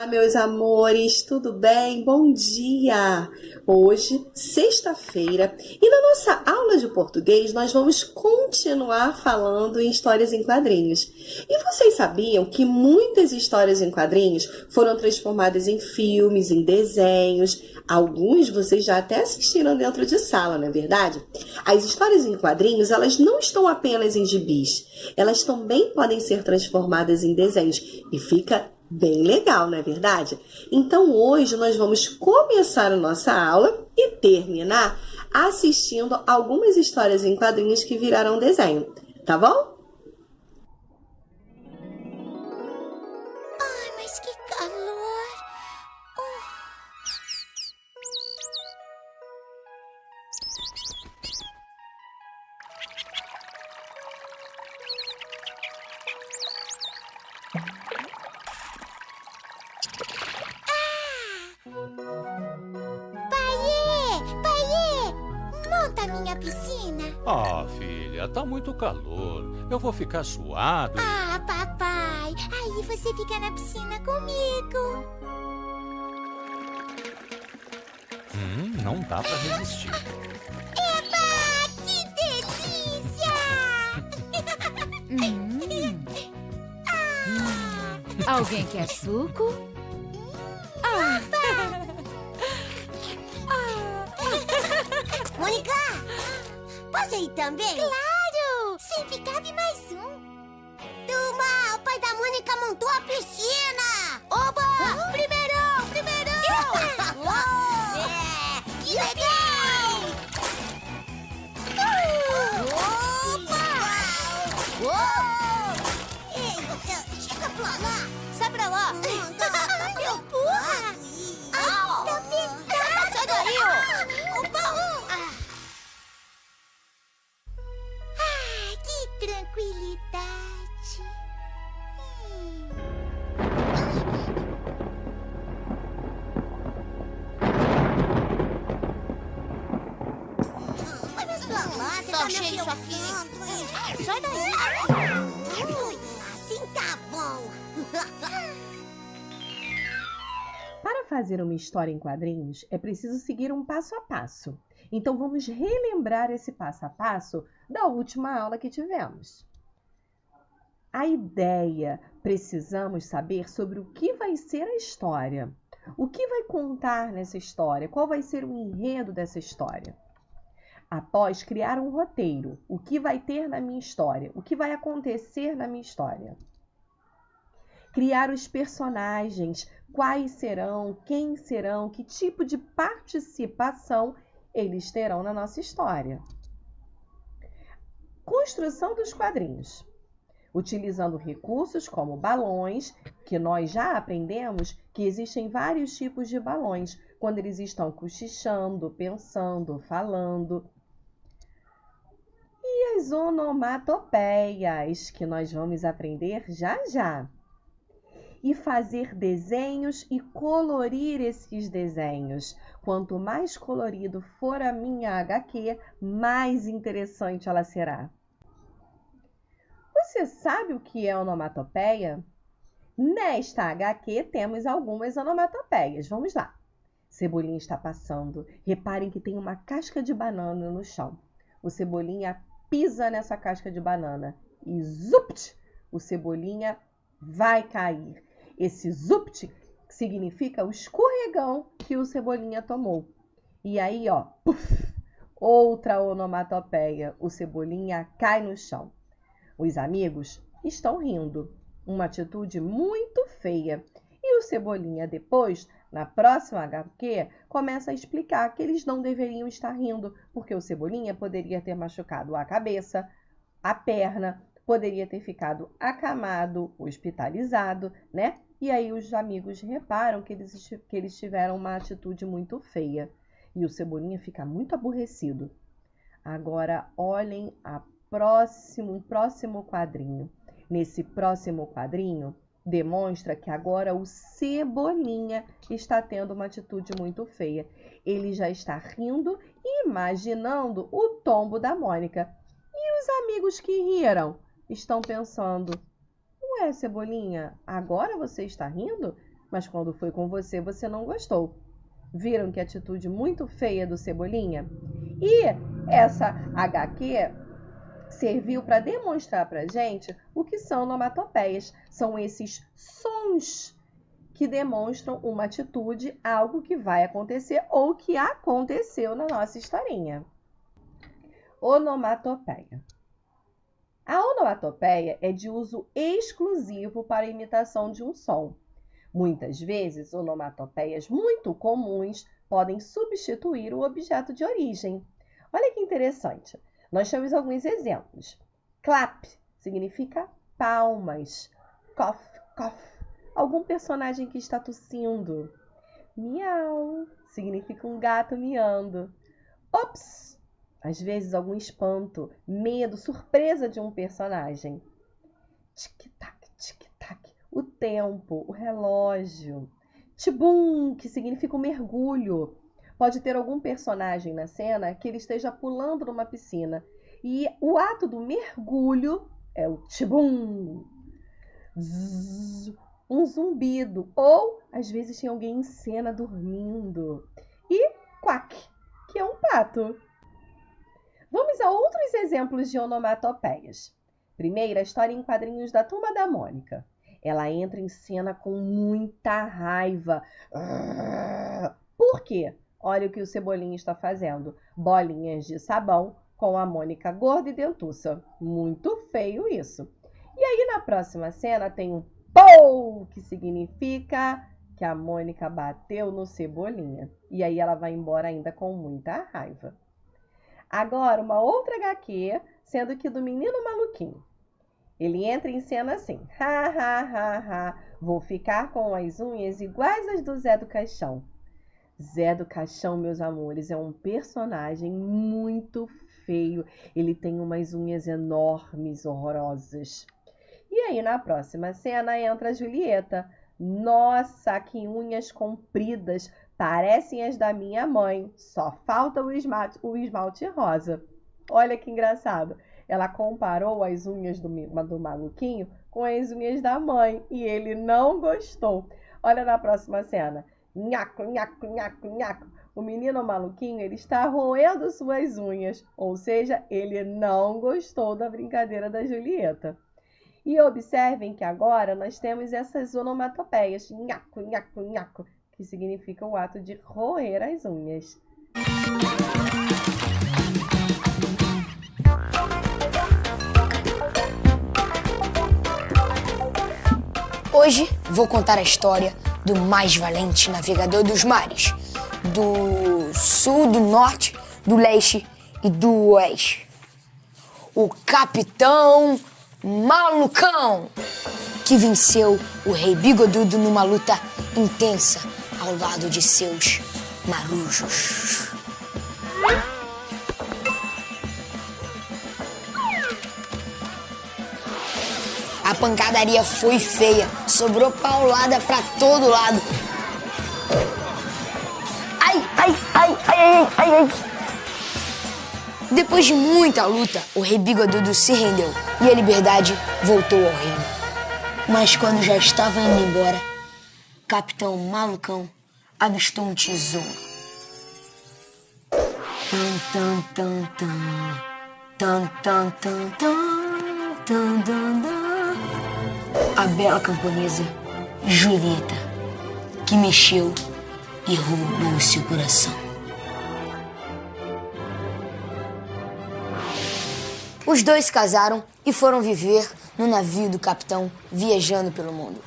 Meus amores, tudo bem? Bom dia! Hoje, sexta-feira, e na nossa aula de português nós vamos continuar falando em histórias em quadrinhos. E vocês sabiam que muitas histórias em quadrinhos foram transformadas em filmes, em desenhos? Alguns vocês já até assistiram dentro de sala, não é verdade? As histórias em quadrinhos, elas não estão apenas em gibis, elas também podem ser transformadas em desenhos e fica bem legal, não é verdade? Então hoje nós vamos começar a nossa aula e terminar assistindo algumas histórias em quadrinhos que viraram desenho, tá bom? Ai, mas que calor! Paiê! Monta a minha piscina. Ah, filha, tá muito calor. Eu vou ficar suado. Ah, papai, aí você fica na piscina comigo. Não dá pra resistir. Eba, que delícia! Alguém quer suco? Mônica, posso ir também? Claro! Sempre cabe mais um. Turma, o pai da Mônica montou a piscina! Oba! Primeirão! Que legal! Opa! Ei, chega pra lá! Sai pra lá! Meu porra! Ai, tá pegando! Sai daí, ó! Que tranquilidade! Vamos pra lá, você tá cheio isso aqui! Sai daí! Assim tá bom! Para fazer uma história em quadrinhos, é preciso seguir um passo a passo. Então, vamos relembrar esse passo a passo da última aula que tivemos. A ideia, precisamos saber sobre o que vai ser a história. O que vai contar nessa história? Qual vai ser o enredo dessa história? Após criar um roteiro, o que vai ter na minha história? O que vai acontecer na minha história? Criar os personagens, quais serão, quem serão, que tipo de participação eles terão na nossa história. Construção dos quadrinhos. Utilizando recursos como balões, que nós já aprendemos que existem vários tipos de balões, quando eles estão cochichando, pensando, falando. E as onomatopeias, que nós vamos aprender já já. E fazer desenhos e colorir esses desenhos. Quanto mais colorido for a minha HQ, mais interessante ela será. Você sabe o que é onomatopeia? Nesta HQ temos algumas onomatopeias. Vamos lá. Cebolinha está passando. Reparem que tem uma casca de banana no chão. O Cebolinha pisa nessa casca de banana e zupt! O Cebolinha vai cair. Esse zupt significa o escorregão que o Cebolinha tomou. E aí, ó, puff, outra onomatopeia. O Cebolinha cai no chão. Os amigos estão rindo. Uma atitude muito feia. E o Cebolinha depois, na próxima HQ, começa a explicar que eles não deveriam estar rindo, porque o Cebolinha poderia ter machucado a cabeça, a perna, poderia ter ficado acamado, hospitalizado, né? E aí os amigos reparam que eles tiveram uma atitude muito feia. E o Cebolinha fica muito aborrecido. Agora, olhem um próximo quadrinho. Nesse próximo quadrinho, demonstra que agora o Cebolinha está tendo uma atitude muito feia. Ele já está rindo e imaginando o tombo da Mônica. E os amigos que riram estão pensando: ué, Cebolinha, agora você está rindo? mas quando foi com você, você não gostou. Viram que atitude muito feia do Cebolinha? E essa HQ serviu para demonstrar para a gente o que são onomatopeias. São esses sons que demonstram uma atitude, algo que vai acontecer ou que aconteceu na nossa historinha. Onomatopeia. A onomatopeia é de uso exclusivo para a imitação de um som. Muitas vezes, onomatopeias muito comuns podem substituir o objeto de origem. Olha que interessante. Nós temos alguns exemplos. Clap significa palmas. Cough, cough, algum personagem que está tossindo. Miau significa um gato miando. Ops, às vezes algum espanto, medo, surpresa de um personagem. Tic-tac, tic-tac, o tempo, o relógio. Tibum, que significa um mergulho. Pode ter algum personagem na cena que ele esteja pulando numa piscina. E o ato do mergulho é o tibum. Zzz, um zumbido. Ou, às vezes, tem alguém em cena dormindo. E quack, que é um pato. Vamos a outros exemplos de onomatopeias. Primeiro, a história em quadrinhos da Turma da Mônica. Ela entra em cena com muita raiva. Por quê? Olha o que o Cebolinha está fazendo. Bolinhas de sabão com a Mônica gorda e dentuça. Muito feio isso. E aí, na próxima cena, tem um pou, que significa que a Mônica bateu no Cebolinha. E aí ela vai embora ainda com muita raiva. Agora, uma outra HQ, sendo que do Menino Maluquinho. Ele entra em cena assim. Ha, ha, ha, ha. Vou ficar com as unhas iguais às do Zé do Caixão. Zé do Caixão, meus amores, é um personagem muito feio. Ele tem umas unhas enormes, horrorosas. E aí, na próxima cena, entra a Julieta. Nossa, que unhas compridas. Parecem as da minha mãe. Só falta o esmalte rosa. Olha que engraçado. Ela comparou as unhas do maluquinho com as unhas da mãe. E ele não gostou. Olha na próxima cena. Nhaco, nhaco, nhaco, nhaco. O menino maluquinho, ele está roendo suas unhas. Ou seja, ele não gostou da brincadeira da Julieta. E observem que agora nós temos essas onomatopeias. Nhaco, nhaco, nhaco. Que significa o ato de roer as unhas. Hoje vou contar a história do mais valente navegador dos mares, do sul, do norte, do leste e do oeste. O Capitão Malucão, que venceu o Rei Bigodudo numa luta intensa ao lado de seus marujos. A pancadaria foi feia, sobrou paulada pra todo lado. Ai, ai, ai, ai, ai, ai. Depois de muita luta, o Rei Bigodudo se rendeu e a liberdade voltou ao reino. Mas quando já estava indo embora, Capitão Malucão avistou um tesouro. Tan, tan, tan, tan. Tan, tan, tan, tan. Tan, tan, tan. A bela camponesa Julieta, que mexeu e roubou seu coração. Os dois casaram e foram viver no navio do capitão, viajando pelo mundo.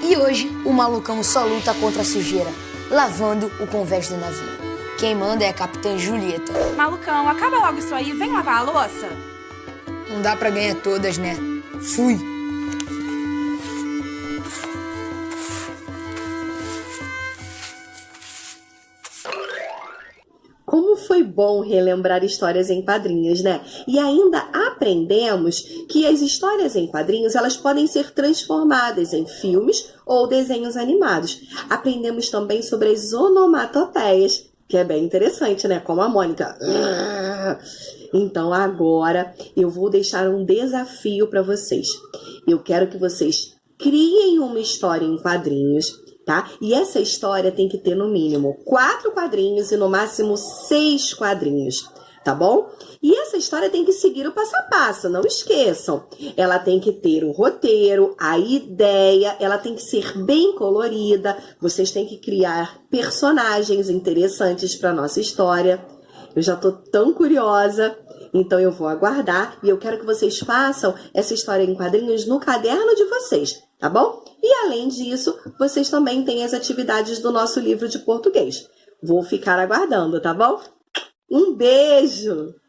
E hoje, o malucão só luta contra a sujeira, lavando o convés do navio. Quem manda é a capitã Julieta. Malucão, acaba logo isso aí, vem lavar a louça. Não dá pra ganhar todas, né? Fui! Como foi bom relembrar histórias em quadrinhos, né? E ainda aprendemos que as histórias em quadrinhos, elas podem ser transformadas em filmes ou desenhos animados. Aprendemos também sobre as onomatopeias, que é bem interessante, né? Como a Mônica. Então agora eu vou deixar um desafio para vocês. Eu quero que vocês criem uma história em quadrinhos, tá? E essa história tem que ter no mínimo 4 quadrinhos e no máximo 6 quadrinhos, tá bom? E essa história tem que seguir o passo a passo, não esqueçam. Ela tem que ter o roteiro, a ideia, ela tem que ser bem colorida. Vocês têm que criar personagens interessantes para nossa história. Eu já tô tão curiosa, então eu vou aguardar e eu quero que vocês façam essa história em quadrinhos no caderno de vocês, tá bom? E além disso, vocês também têm as atividades do nosso livro de português. Vou ficar aguardando, tá bom? Um beijo!